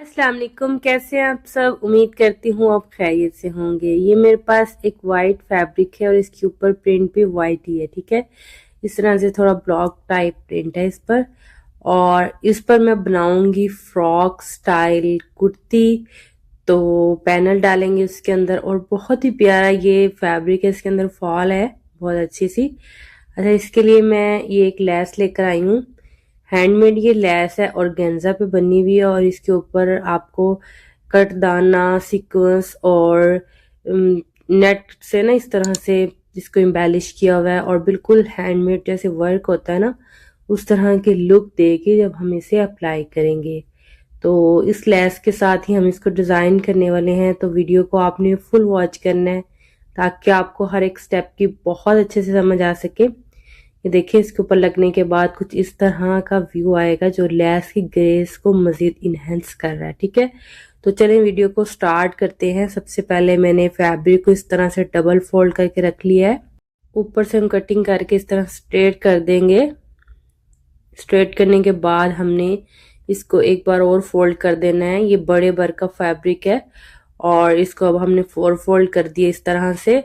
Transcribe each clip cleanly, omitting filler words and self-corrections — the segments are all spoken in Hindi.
अस्सलाम वालेकुम। कैसे हैं आप सब? उम्मीद करती हूँ आप खैरियत से होंगे। ये मेरे पास एक वाइट फैब्रिक है और इसके ऊपर प्रिंट भी वाइट ही है। ठीक है, इस तरह से थोड़ा ब्लॉक टाइप प्रिंट है इस पर, और इस पर मैं बनाऊंगी फ्रॉक स्टाइल कुर्ती। तो पैनल डालेंगे उसके अंदर और बहुत ही प्यारा ये फैब्रिक है, इसके अंदर फॉल है बहुत अच्छी सी। अच्छा, इसके लिए मैं ये एक लैस लेकर आई हूँ। हैंडमेड ये लैस है और गेंजा पे बनी हुई है, और इसके ऊपर आपको कट दाना सीक्वेंस और नेट से ना इस तरह से इसको एम्बेलिश किया हुआ है, और बिल्कुल हैंडमेड जैसे वर्क होता है ना उस तरह की लुक देगी जब हम इसे अप्लाई करेंगे। तो इस लैस के साथ ही हम इसको डिज़ाइन करने वाले हैं, तो वीडियो को आपने फुल वॉच करना है ताकि आपको हर एक स्टेप की बहुत अच्छे से समझ आ सके। ये देखिए, इसके ऊपर लगने के बाद कुछ इस तरह का व्यू आएगा जो लैस की ग्रेस को मजीद इनहेंस कर रहा है। ठीक है, तो चलें वीडियो को स्टार्ट करते हैं। सबसे पहले मैंने फैब्रिक को इस तरह से डबल फोल्ड करके रख लिया है। ऊपर से हम कटिंग करके इस तरह स्ट्रेट कर देंगे। स्ट्रेट करने के बाद हमने इसको एक बार और फोल्ड कर देना है। ये बड़े बर का फैब्रिक है और इसको अब हमने 4 फोल्ड कर दिया इस तरह से।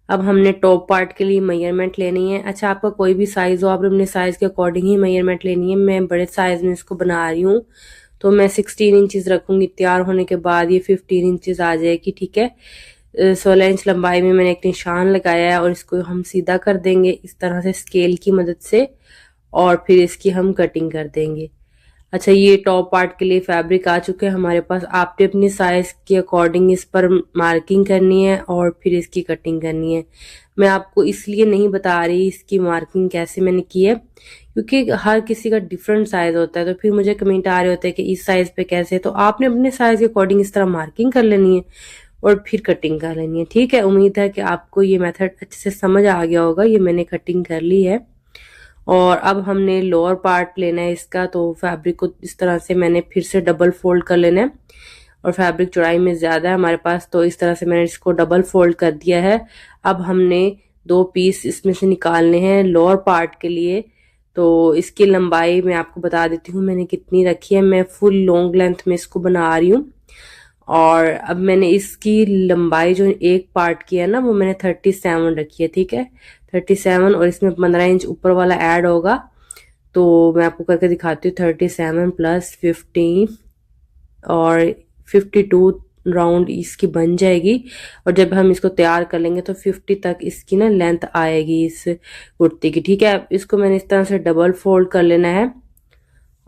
अब हमने टॉप पार्ट के लिए मेजरमेंट लेनी है। अच्छा, आपका कोई भी साइज हो, आप अपने साइज के अकॉर्डिंग ही मेजरमेंट लेनी है। मैं बड़े साइज में इसको बना रही हूँ तो मैं 16 इंचेस रखूंगी। तैयार होने के बाद ये 15 इंचेस आ जाएगी। ठीक है, 16 इंच लंबाई में मैंने एक निशान लगाया है और इसको हम सीधा कर देंगे इस तरह से स्केल की मदद से, और फिर इसकी हम कटिंग कर देंगे। अच्छा, ये टॉप पार्ट के लिए फैब्रिक आ चुके हैं हमारे पास। आपने अपनी साइज के अकॉर्डिंग इस पर मार्किंग करनी है और फिर इसकी कटिंग करनी है। मैं आपको इसलिए नहीं बता रही इसकी मार्किंग कैसे मैंने की है, क्योंकि हर किसी का डिफरेंट साइज होता है, तो फिर मुझे कमेंट आ रहे होते हैं कि इस साइज पे कैसे। तो आपने अपने साइज के अकॉर्डिंग इस तरह मार्किंग कर लेनी है और फिर कटिंग कर लेनी है। ठीक है, उम्मीद है कि आपको ये मेथड अच्छे से समझ आ गया होगा। ये मैंने कटिंग कर ली है और अब हमने लोअर पार्ट लेना है इसका। तो फैब्रिक को इस तरह से मैंने फिर से डबल फोल्ड कर लेना है, और फैब्रिक चौड़ाई में ज्यादा है हमारे पास, तो इस तरह से मैंने इसको डबल फोल्ड कर दिया है। अब हमने 2 पीस इसमें से निकालने हैं लोअर पार्ट के लिए। तो इसकी लंबाई मैं आपको बता देती हूँ मैंने कितनी रखी है। मैं फुल लॉन्ग लेंथ में इसको बना रही हूँ, और अब मैंने इसकी लंबाई जो एक पार्ट की है ना वो मैंने 37 रखी है। ठीक है, 37, और इसमें 15 इंच ऊपर वाला ऐड होगा। तो मैं आपको करके दिखाती हूँ। 37 प्लस 15 और 52 राउंड इसकी बन जाएगी। और जब हम इसको तैयार कर लेंगे तो 50 तक इसकी ना लेंथ आएगी इस कुर्ती की। ठीक है, इसको मैंने इस तरह से डबल फोल्ड कर लेना है,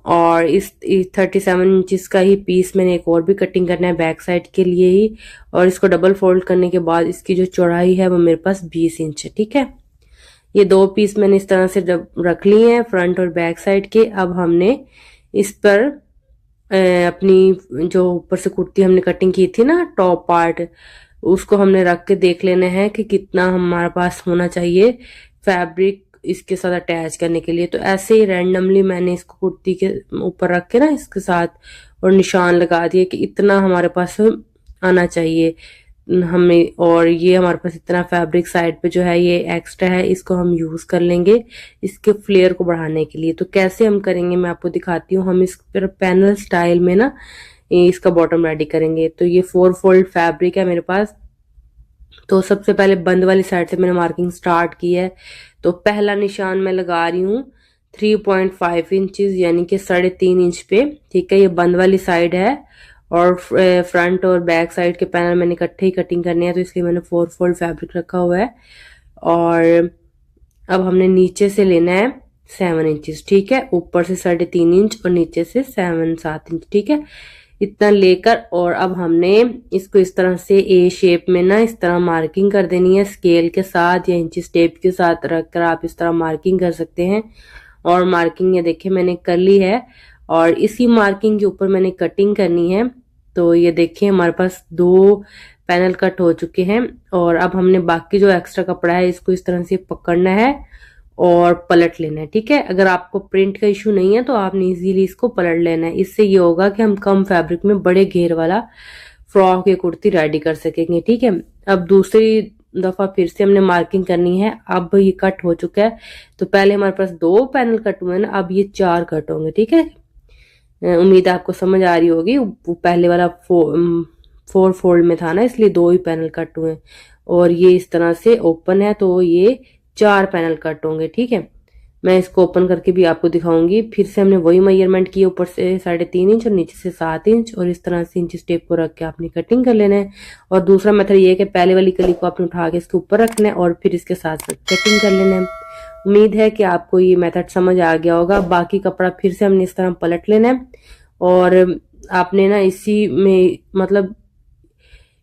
और इस 37 इंचज का ही पीस मैंने एक और भी कटिंग करना है बैक साइड के लिए ही। और इसको डबल फोल्ड करने के बाद इसकी जो चौड़ाई है वो मेरे पास 20 इंच है। ठीक है, ये 2 पीस मैंने इस तरह से रख लिए हैं फ्रंट और बैक साइड के। अब हमने इस पर अपनी जो ऊपर से कुर्ती हमने कटिंग की थी ना टॉप पार्ट, उसको हमने रख के देख लेना है कि कितना हमारे पास होना चाहिए फैब्रिक इसके साथ अटैच करने के लिए। तो ऐसे ही रैंडमली मैंने इसको कुर्ती के ऊपर रख के ना इसके साथ और निशान लगा दिए कि इतना हमारे पास आना चाहिए हमें। और ये हमारे पास इतना फैब्रिक साइड पे जो है ये एक्स्ट्रा है, इसको हम यूज कर लेंगे इसके फ्लेयर को बढ़ाने के लिए। तो कैसे हम करेंगे मैं आपको दिखाती हूँ। हम इस पर पैनल स्टाइल में ना इसका बॉटम रेडी करेंगे। तो ये 4 फोल्ड फैब्रिक है मेरे पास। तो सबसे पहले बंद वाली साइड से मैंने मार्किंग स्टार्ट की है। तो पहला निशान मैं लगा रही हूँ 3.5 इंचज यानी कि 3.5 इंच पे। ठीक है, ये बंद वाली साइड है, और फ्रंट और बैक साइड के पैनल मैंने इकट्ठे ही कटिंग करने हैं, तो इसलिए मैंने 4 फोल्ड फैब्रिक रखा हुआ है। और अब हमने नीचे से लेना है 7 इंचज। ठीक है, ऊपर से 3.5 इंच और नीचे से 7-7 इंच। ठीक है, इतना लेकर और अब हमने इसको इस तरह से ए शेप में ना इस तरह मार्किंग कर देनी है स्केल के साथ या इंची टेप के साथ रखकर आप इस तरह मार्किंग कर सकते हैं। और मार्किंग ये देखिए मैंने कर ली है, और इसी मार्किंग के ऊपर मैंने कटिंग करनी है। तो ये देखिए हमारे पास 2 पैनल कट हो चुके हैं, और अब हमने बाकी जो एक्स्ट्रा कपड़ा है इसको इस तरह से पकड़ना है और पलट लेना है। ठीक है, अगर आपको प्रिंट का इशू नहीं है तो आपने इजीली इसको पलट लेना है। इससे ये होगा कि हम कम फैब्रिक में बड़े घेर वाला फ्रॉक या कुर्ती रेडी कर सकेंगे। ठीक है, अब दूसरी दफा फिर से हमने मार्किंग करनी है। अब ये कट हो चुका है, तो पहले हमारे पास 2 पैनल कट हुए हैं ना, अब ये 4 कट होंगे। ठीक है, उम्मीद है आपको समझ आ रही होगी। वो पहले वाला 4 फोल्ड में था ना, इसलिए 2 ही पैनल कट हुए, और ये इस तरह से ओपन है तो ये 4 पैनल कट होंगे। ठीक है, मैं इसको ओपन करके भी आपको दिखाऊंगी। फिर से हमने वही मेजरमेंट किया, ऊपर से 3.5 इंच और नीचे से 7 इंच, और इस तरह से इंच टेप को रख के आपने कटिंग कर लेना है। और दूसरा मेथड ये है कि पहले वाली कली को आपने उठा के इसके ऊपर रखना है और फिर इसके साथ साथ कटिंग कर लेना है। उम्मीद है कि आपको ये मेथड समझ आ गया होगा। बाकी कपड़ा फिर से हमने इस तरह पलट लेना है, और आपने ना इसी में मतलब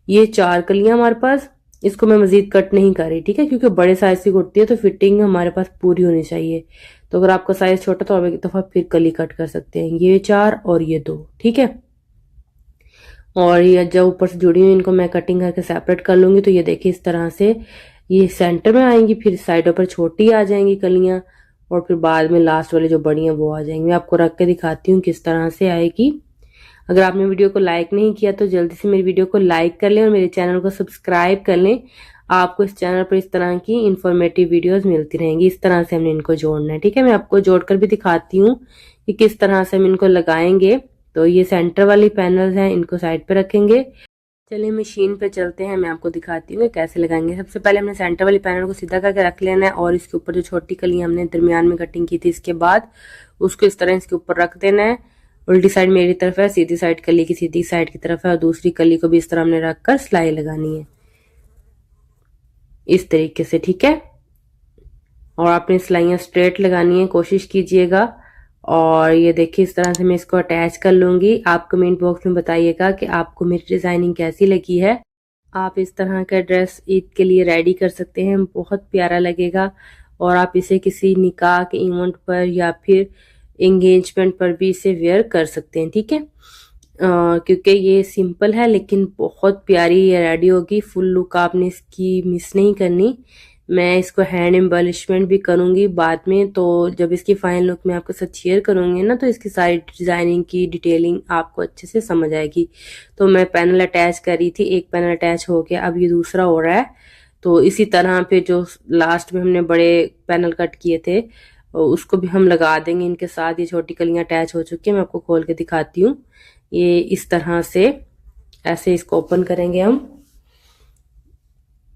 ये 4 कलियां हमारे पास, इसको मैं मजीद कट नहीं कर रही, ठीक है, क्योंकि बड़े साइज की कुर्ती है तो फिटिंग हमारे पास पूरी होनी चाहिए। तो अगर आपका साइज छोटा तो आप एक दफा फिर कली कट कर सकते हैं, ये 4 और ये 2, ठीक है। और ये जब ऊपर से जुड़ी हुई इनको मैं कटिंग करके सेपरेट कर लूंगी। तो ये देखिए इस तरह से ये सेंटर में आएंगी, फिर साइडों पर छोटी आ जाएंगी कलियां, और फिर बाद में लास्ट वाले जो बड़ी हैं वो आ जाएंगी। मैं आपको रख के दिखाती हूँ किस तरह से आएगी। अगर आपने वीडियो को लाइक नहीं किया तो जल्दी से मेरी वीडियो को लाइक कर लें और मेरे चैनल को सब्सक्राइब कर लें। आपको इस चैनल पर इस तरह की इंफॉर्मेटिव वीडियोस मिलती रहेंगी। इस तरह से हमने इनको जोड़ना है, ठीक है। मैं आपको जोड़कर भी दिखाती हूँ कि किस तरह से हम इनको लगाएंगे। तो ये सेंटर वाली पैनल्स हैं, इनको साइड पे रखेंगे। चलिए मशीन पे चलते हैं, मैं आपको दिखाती हूँ कैसे लगाएंगे। सबसे पहले हमने सेंटर वाली पैनल को सीधा करके रख लेना है, और इसके ऊपर जो छोटी कली हमने दरमियान में कटिंग की थी इसके बाद उसको इस तरह इसके ऊपर रख देना है। उल्टी साइड मेरी तरफ है, सीधी साइड कली की सीधी साइड की तरफ है, और दूसरी कली को भी इस तरह हमने रखकर सिलाई लगानी है इस तरीके से, ठीक है। और आपने सिलाइयाँ स्ट्रेट लगानी है, कोशिश कीजिएगा। और ये देखिए इस तरह से मैं इसको अटैच कर लूंगी। आप कमेंट बॉक्स में बताइएगा कि आपको मेरी डिजाइनिंग कैसी लगी है। आप इस तरह का ड्रेस ईद के लिए रेडी कर सकते हैं, बहुत प्यारा लगेगा। और आप इसे किसी निकाह के इवेंट पर या फिर एंगेजमेंट पर भी इसे वेयर कर सकते हैं, ठीक है। क्योंकि ये सिंपल है लेकिन बहुत प्यारी ये रेडी होगी। फुल लुक आपने इसकी मिस नहीं करनी। मैं इसको हैंड एम्बलिशमेंट भी करूंगी बाद में, तो जब इसकी फाइनल लुक मैं आपके साथ शेयर करूंगी ना, तो इसकी सारी डिजाइनिंग की डिटेलिंग आपको अच्छे से समझ आएगी। तो मैं पैनल अटैच कर रही थी, एक पैनल अटैच हो गया, अब ये दूसरा हो रहा है। तो इसी तरह पे जो लास्ट में हमने बड़े पैनल कट किए थे उसको भी हम लगा देंगे इनके साथ। ये छोटी कलियां अटैच हो चुकी है, मैं आपको खोल के दिखाती हूँ। ये इस तरह से ऐसे इसको ओपन करेंगे हम।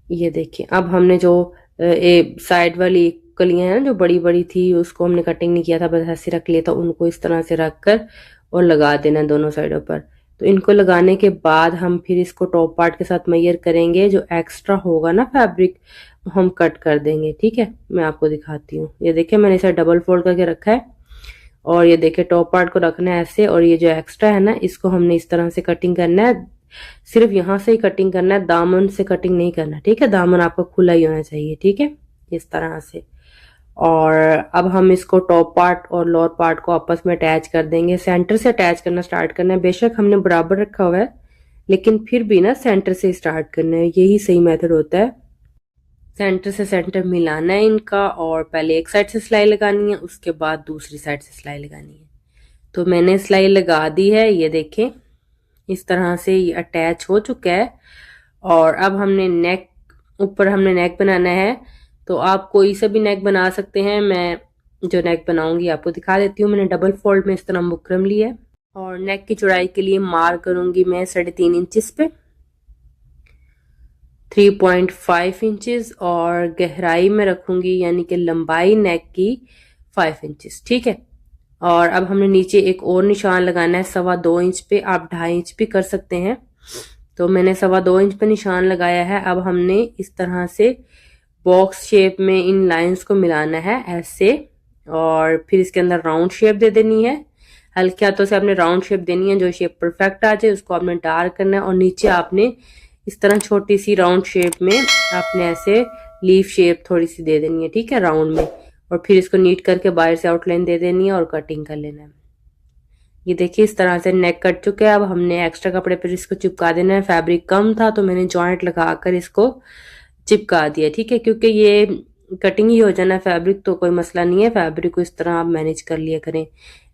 ये देखिए अब हमने जो साइड वाली कलियां हैं ना जो बड़ी बड़ी थी उसको हमने कटिंग नहीं किया था, बस ऐसे रख लिया था। उनको इस तरह से रख कर और लगा देना दोनों साइडों पर। तो इनको लगाने के बाद हम फिर इसको टॉप पार्ट के साथ मेजर करेंगे। जो एक्स्ट्रा होगा ना फैब्रिक हम कट कर देंगे, ठीक है। मैं आपको दिखाती हूँ। ये देखिए मैंने इसे डबल फोल्ड करके रखा है, और ये देखिए टॉप पार्ट को रखना है ऐसे, और ये जो एक्स्ट्रा है ना इसको हमने इस तरह से कटिंग करना है। सिर्फ यहाँ से ही कटिंग करना है, दामन से कटिंग नहीं करना, ठीक है। दामन आपका खुला ही होना चाहिए, ठीक है, इस तरह से। और अब हम इसको टॉप पार्ट और लोअर पार्ट को आपस में अटैच कर देंगे। सेंटर से अटैच करना स्टार्ट करना है। बेशक हमने बराबर रखा हुआ है लेकिन फिर भी ना सेंटर से स्टार्ट करना है, यही सही मेथड होता है। सेंटर से सेंटर मिलाना है इनका, और पहले एक साइड से सिलाई लगानी है, उसके बाद दूसरी साइड से सिलाई लगानी है। तो मैंने सिलाई लगा दी है, ये देखें इस तरह से ये अटैच हो चुका है। और अब हमने नेक, ऊपर हमने नेक बनाना है। तो आप कोई सा भी नेक बना सकते हैं। मैं जो नेक बनाऊंगी आपको दिखा देती हूँ। मैंने डबल फोल्ड में इस तरह बुकरम लिया है, और नेक की चौड़ाई के लिए मार्क करूंगी मैं 3.5 इंचेस पे 3.5 इंचेस, और गहराई में रखूंगी यानी कि लंबाई नेक की 5 इंचेस, ठीक है। और अब हमने नीचे एक और निशान लगाना है 2.25 इंच पे, आप 2.5 इंच भी कर सकते हैं। तो मैंने 2.25 इंच पे निशान लगाया है। अब हमने इस तरह से बॉक्स शेप में इन लाइंस को मिलाना है ऐसे, और फिर इसके अंदर राउंड शेप दे देनी है। हल्के हाथों से आपने राउंड शेप देनी है, जो शेप परफेक्ट आ जाए उसको आपने डार्क करना है। और नीचे आपने इस तरह छोटी सी राउंड शेप में आपने ऐसे लीफ शेप थोड़ी सी दे देनी है, ठीक है, राउंड में। और फिर इसको नीट करके बाहर से आउटलाइन दे देनी है और कटिंग कर लेना है। ये देखिए इस तरह से नेक कट चुका है। अब हमने एक्स्ट्रा कपड़े पर इसको चिपका देना है। फैब्रिक कम था तो मैंने जॉइंट लगाकर इसको चिपका दिया, ठीक है, क्योंकि ये कटिंग ही हो जाना फैब्रिक तो कोई मसला नहीं है। फैब्रिक को इस तरह आप मैनेज कर लिया करें।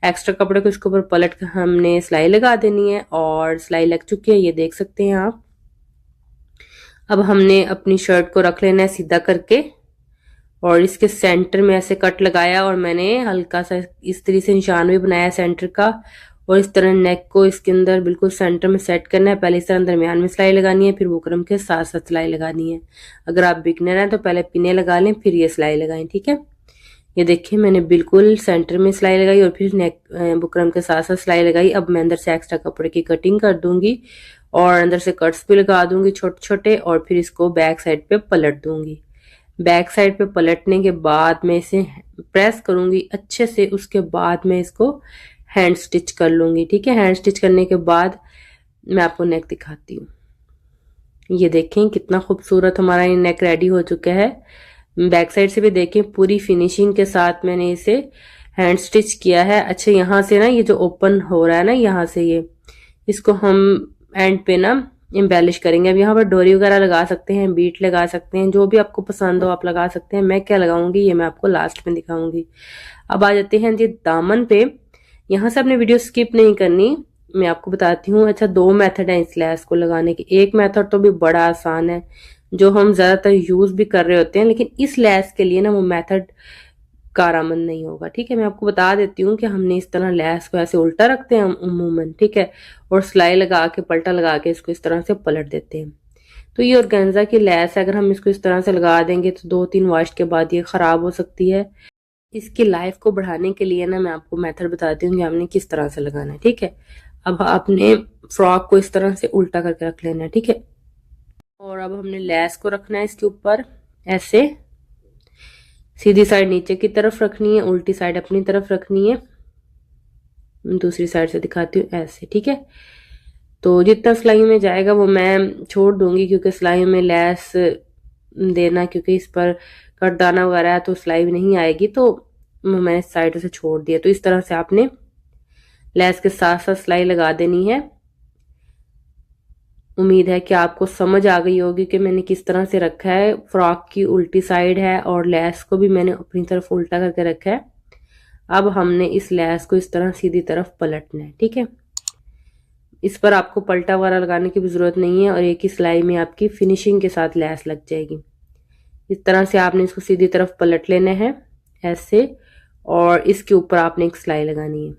एक्स्ट्रा कपड़े को इसके ऊपर पलट कर हमने सिलाई लगा देनी है, और सिलाई लग चुकी है, ये देख सकते हैं आप। अब हमने अपनी शर्ट को रख लेना है सीधा करके, और इसके सेंटर में ऐसे कट लगाया, और मैंने हल्का सा इस तरह से निशान भी बनाया सेंटर का, और इस तरह नेक को इसके अंदर बिल्कुल सेंटर में सेट करना है। पहले इस तरह दरमियान में सिलाई लगानी है, फिर बुकरम के साथ साथ सिलाई लगानी है। अगर आप बिगनर हैं तो पहले पिने लगा लें, फिर ये सिलाई लगाएं, ठीक है। ये देखिए मैंने बिल्कुल सेंटर में सिलाई लगाई और फिर नेक बुकरम के साथ साथ सिलाई लगाई। अब मैं अंदर से एक्स्ट्रा कपड़े की कटिंग कर दूंगी और अंदर से कट्स भी लगा दूंगी छोटे छोटे, और फिर इसको बैक साइड पे पलट दूंगी। बैक साइड पे पलटने के बाद मैं इसे प्रेस करूंगी अच्छे से, उसके बाद मैं इसको हैंड स्टिच कर लूंगी, ठीक है। हैंड स्टिच करने के बाद मैं आपको नेक दिखाती हूँ। ये देखें कितना खूबसूरत हमारा ये नेक रेडी हो चुका है। बैक साइड से भी देखें पूरी फिनिशिंग के साथ मैंने इसे हैंड स्टिच किया है। अच्छा, यहाँ से ना ये जो ओपन हो रहा है ना, यहाँ से ये इसको हम एंड पे ना एम्बेलिश करेंगे। अब यहाँ पर डोरी वगैरह लगा सकते हैं, बीट लगा सकते हैं, जो भी आपको पसंद हो आप लगा सकते हैं। मैं क्या लगाऊंगी ये मैं आपको लास्ट में दिखाऊंगी। अब आ जाते हैं जी दामन पे। यहाँ से आपने वीडियो स्किप नहीं करनी, मैं आपको बताती हूँ। अच्छा, 2 मेथड है इस लैस को लगाने के। एक मेथड तो भी बड़ा आसान है जो हम ज्यादातर यूज भी कर रहे होते हैं, लेकिन इस लैस के लिए ना वो मेथड कारआमद नहीं होगा, ठीक है। मैं आपको बता देती हूँ कि हमने इस तरह लैस को ऐसे उल्टा रखते हैं अमूमन, ठीक है, और सिलाई लगा के पलटा लगा के इसको इस तरह से पलट देते हैं। तो ये ऑर्गेन्जा की लैस है, अगर हम इसको इस तरह से लगा देंगे तो 2-3 वॉश के बाद ये खराब हो सकती है। इसकी लाइफ को बढ़ाने के लिए ना मैं आपको मेथड बताती हूँ कि हमने किस तरह से लगाना है, ठीक है। अब आपने फ्रॉक को इस तरह से उल्टा करके रख लेना है, ठीक है। और अब हमने लैस को रखना है इसके ऊपर ऐसे, सीधी साइड नीचे की तरफ रखनी है, उल्टी साइड अपनी तरफ रखनी है। दूसरी साइड से दिखाती हूँ ऐसे, ठीक है। तो जितना सिलाई में जाएगा वो मैं छोड़ दूंगी, क्योंकि सिलाई में लैस देना, क्योंकि इस पर कटदाना वगैरह है तो सिलाई भी नहीं आएगी, तो मैंने साइड से छोड़ दिया। तो इस तरह से आपने लैस के साथ साथ सिलाई लगा देनी है। उम्मीद है कि आपको समझ आ गई होगी कि मैंने किस तरह से रखा है। फ्रॉक की उल्टी साइड है और लैस को भी मैंने अपनी तरफ उल्टा करके रखा है। अब हमने इस लैस को इस तरह सीधी तरफ पलटना है, ठीक है। इस पर आपको पलटा वगैरह लगाने की भी जरूरत नहीं है और एक ही सिलाई में आपकी फिनिशिंग के साथ लैस लग जाएगी। इस तरह से आपने इसको सीधी तरफ पलट लेना है ऐसे, और इसके ऊपर आपने एक सिलाई लगानी है।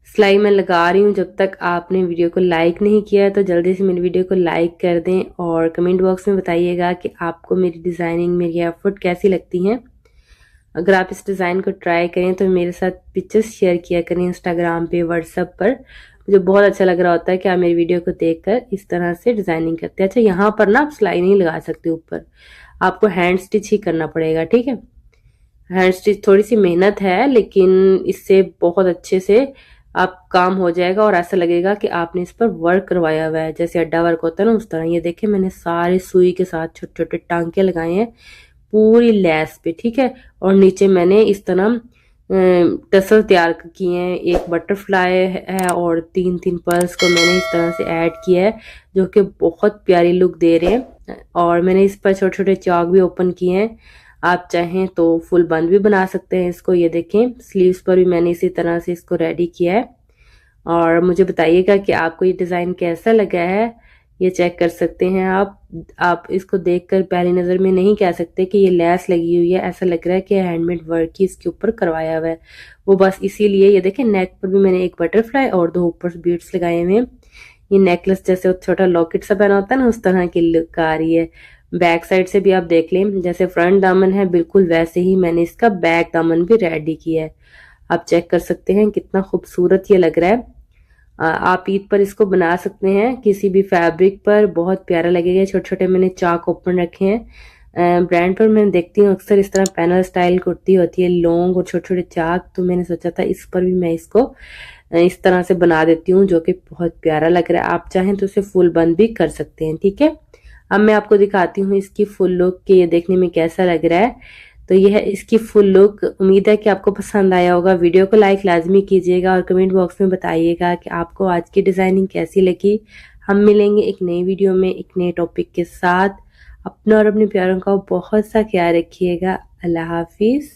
सिलाई मैं लगा रही हूँ। जब तक आपने वीडियो को लाइक नहीं किया है तो जल्दी से मेरी वीडियो को लाइक कर दें और कमेंट बॉक्स में बताइएगा कि आपको मेरी डिज़ाइनिंग, मेरी एफर्ट कैसी लगती हैं। अगर आप इस डिज़ाइन को ट्राई करें तो मेरे साथ पिक्चर्स शेयर किया करें इंस्टाग्राम पे, व्हाट्सएप पर। मुझे बहुत अच्छा लग रहा होता है कि आप मेरी वीडियो को देखकर इस तरह से डिज़ाइनिंग करते हैं। अच्छा, यहाँ पर ना आप सिलाई नहीं लगा सकते ऊपर, आपको हैंड स्टिच ही करना पड़ेगा, ठीक है। हैंड स्टिच थोड़ी सी मेहनत है, लेकिन इससे बहुत अच्छे से आप काम हो जाएगा और ऐसा लगेगा कि आपने इस पर वर्क करवाया हुआ है, जैसे अड्डा वर्क होता है ना उस तरह। ये देखें मैंने सारे सुई के साथ छोटे छोटे टांके लगाए हैं पूरी लैस पे, ठीक है। और नीचे मैंने इस तरह टसल तैयार किए हैं। एक बटरफ्लाई है और 3-3 पर्ल्स को मैंने इस तरह से ऐड किया है, जो कि बहुत प्यारी लुक दे रहे हैं। और मैंने इस पर छोटे छोटे चौक भी ओपन किए हैं, आप चाहें तो फुल बंद भी बना सकते हैं इसको। ये देखें स्लीव्स पर भी मैंने इसी तरह से इसको रेडी किया है। और मुझे बताइएगा कि आपको ये डिज़ाइन कैसा लगा है, ये चेक कर सकते हैं आप इसको देखकर पहली नज़र में नहीं कह सकते कि ये लैस लगी हुई है, ऐसा लग रहा है कि हैंडमेड वर्क ही इसके ऊपर करवाया हुआ है। वो बस इसीलिए। ये देखें नेक पर भी मैंने एक बटरफ्लाई और 2 ऊपर बीड्स लगाए हुए हैं। ये नेकलेस जैसे छोटा लॉकेट सा बना होता है ना, उस तरह की लुक आ रही है। बैक साइड से भी आप देख लें, जैसे फ्रंट दामन है बिल्कुल वैसे ही मैंने इसका बैक दामन भी रेडी किया है। आप चेक कर सकते हैं कितना खूबसूरत ये लग रहा है। आप ईद पर इसको बना सकते हैं किसी भी फैब्रिक पर, बहुत प्यारा लगेगा। छोटे छोटे मैंने चाक ओपन रखे हैं। ब्रांड पर मैं देखती हूँ अक्सर इस तरह पैनल स्टाइल कुर्ती होती है, लॉन्ग और छोटे छोटे चाक, तो मैंने सोचा था इस पर भी मैं इसको इस तरह से बना देती हूँ, जो कि बहुत प्यारा लग रहा है। आप चाहें तो इसे फुल बंद भी कर सकते हैं, ठीक है। अब मैं आपको दिखाती हूँ इसकी फुल लुक कि ये देखने में कैसा लग रहा है। तो यह है इसकी फुल लुक। उम्मीद है कि आपको पसंद आया होगा। वीडियो को लाइक लाजमी कीजिएगा और कमेंट बॉक्स में बताइएगा कि आपको आज की डिज़ाइनिंग कैसी लगी। हम मिलेंगे एक नई वीडियो में एक नए टॉपिक के साथ। अपना और अपने प्यारों का बहुत सा ख्याल रखिएगा। अल्लाह हाफिज़।